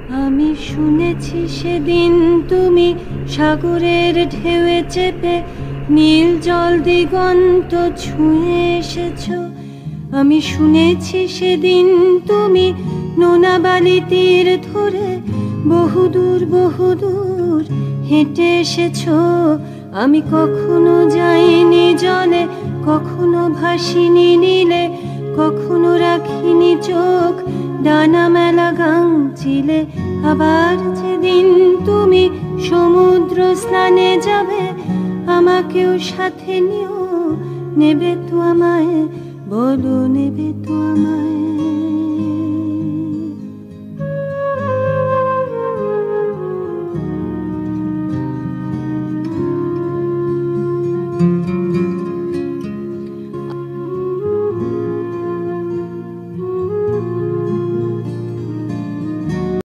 আমি শুনেছি সেদিন তুমি সাগরের ঢেউয়ে চেপে নীল জল দিগন্ত ছুঁয়ে এসেছো। আমি শুনেছি সেদিন তুমি নোনা বালি তীর ধরে বহুদূর বহুদূর হেঁটে এসেছো। আমি কখনো যাইনি জলে, কখনো ভাসিনি নীলে, কখনো রাখিনি চোখ ডানা মেলা গাংচিলে। আবার যেদিন তুমি সমুদ্র স্নানে যাবে, আমাকেও সাথে নিও, নেবে তো আমায়, বলো নেবে তো আমায়।